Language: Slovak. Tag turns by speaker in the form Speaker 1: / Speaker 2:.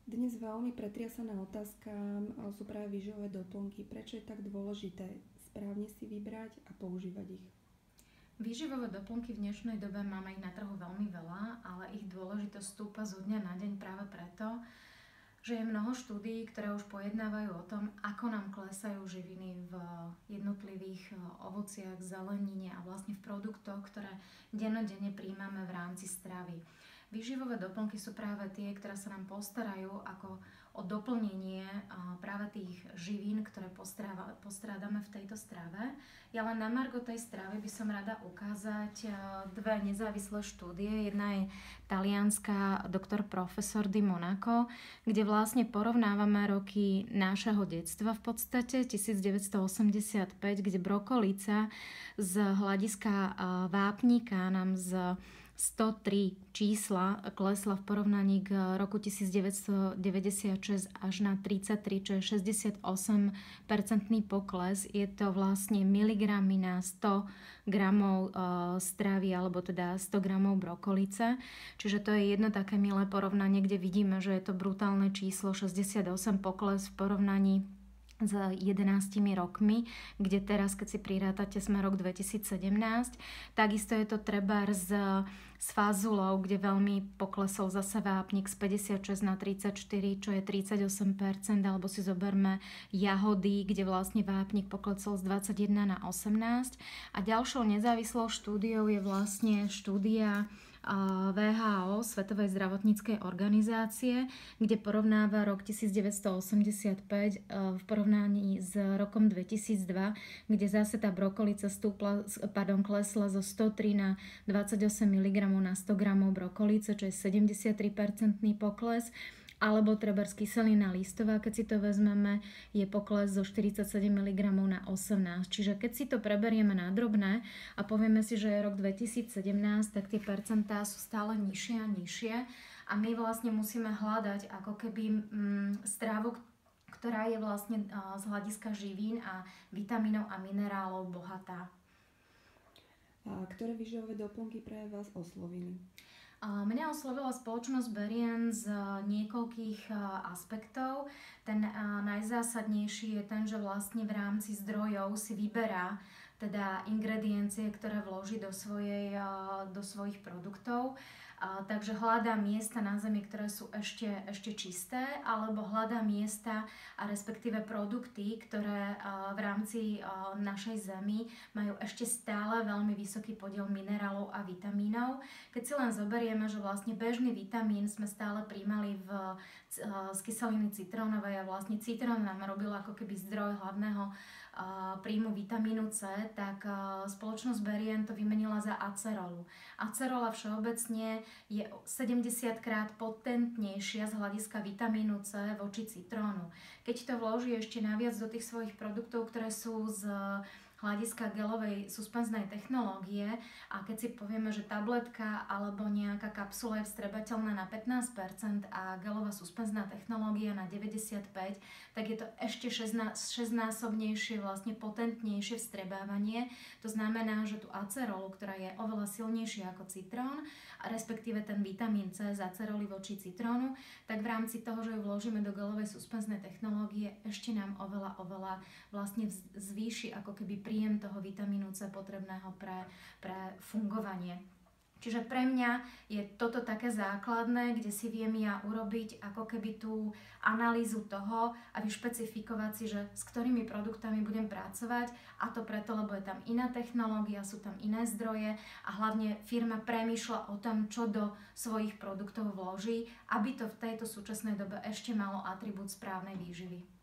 Speaker 1: Dnes veľmi pretriasaná otázka sú práve výživové doplnky. Prečo je tak dôležité správne si vybrať a používať ich?
Speaker 2: Výživové doplnky v dnešnej dobe máme ich na trhu veľmi veľa, ale ich dôležitosť stúpa zo dňa na deň práve preto, že je mnoho štúdií, ktoré už pojednávajú o tom, ako nám klesajú živiny v jednotlivých ovociach, zelenine a vlastne v produktoch, ktoré dennodenne príjmame v rámci stravy. Výživové doplnky sú práve tie, ktoré sa nám postarajú ako o doplnenie práve tých živín, ktoré postrádame v tejto strave. Ja len na margo tej stravy by som rada ukázať dve nezávislé štúdie. Jedna je talianska doktor profesor Di Monaco, kde vlastne porovnávame roky nášho detstva v podstate 1985, kde brokolica z hľadiska vápnika nám z 103 čísla klesla v porovnaní k roku 1996 až na 33, čo je 68% pokles. Je to vlastne miligramy na 100 gramov stravy, alebo teda 100 gramov brokolice. Čiže to je jedno také milé porovnanie, kde vidíme, že je to brutálne číslo 68 pokles v porovnaní s 11 rokmi, kde teraz, keď si prirátate, sme rok 2017. Takisto je to trebárs s fazulou, kde veľmi poklesol zase vápnik z 56 na 34, čo je 38%, alebo si zoberme jahody, kde vlastne vápnik poklesol z 21 na 18. A ďalšou nezávislou štúdiou je vlastne štúdia WHO, Svetovej zdravotníckej organizácie, kde porovnáva rok 1985 v porovnaní s rokom 2002, kde zase tá brokolica klesla zo 103 na 28 mg na 100 g brokolice, čo je 73% pokles. Alebo trebárs kyselina listová, keď si to vezmeme, je pokles zo 47 mg na 18. Čiže keď si to preberieme na drobné a povieme si, že je rok 2017, tak tie percentá sú stále nižšie a nižšie a my vlastne musíme hľadať ako keby strávu, ktorá je vlastne z hľadiska živín a vitamínov a minerálov bohatá.
Speaker 1: A ktoré výživové doplnky pre vás oslovili?
Speaker 2: Mňa oslovila spoločnosť Berien z niekoľkých aspektov. Ten najzásadnejší je ten, že vlastne v rámci zdrojov si vyberá teda ingrediencie, ktoré vloží do svojich produktov. Takže hľadá miesta na zemi, ktoré sú ešte čisté, alebo hľadá miesta a respektíve produkty, ktoré v rámci našej zemi majú ešte stále veľmi vysoký podiel minerálov a vitamínov. Keď si len zoberieme, že vlastne bežný vitamín sme stále príjmali z kyseliny citrónovej a vlastne citrón nám robil ako keby zdroj hlavného príjmu vitamínu C, tak spoločnosť Berien to vymenila za acerolu. Acerola všeobecne je 70 krát potentnejšia z hľadiska vitamínu C voči citrónu. Keď to vloží ešte naviac do tých svojich produktov, ktoré sú z hľadiska gelovej suspenznej technológie a keď si povieme, že tabletka alebo nejaká kapsula je vstrebateľná na 15% a gelová suspenzná technológia na 95%, tak je to ešte 6-násobnejšie, vlastne potentnejšie vstrebávanie. To znamená, že tú acerolu, ktorá je oveľa silnejšia ako citrón, a respektíve ten vitamín C z aceroly voči citrónu, tak v rámci toho, že ju vložíme do gelovej suspenznej technológie, ešte nám oveľa vlastne zvýši ako keby príjem toho vitamínu C potrebného pre fungovanie. Čiže pre mňa je toto také základné, kde si viem ja urobiť ako keby tú analýzu toho a vyšpecifikovať si, že s ktorými produktami budem pracovať, a to preto, lebo je tam iná technológia, sú tam iné zdroje a hlavne firma premýšľa o tom, čo do svojich produktov vloží, aby to v tejto súčasnej dobe ešte malo atribút správnej výživy.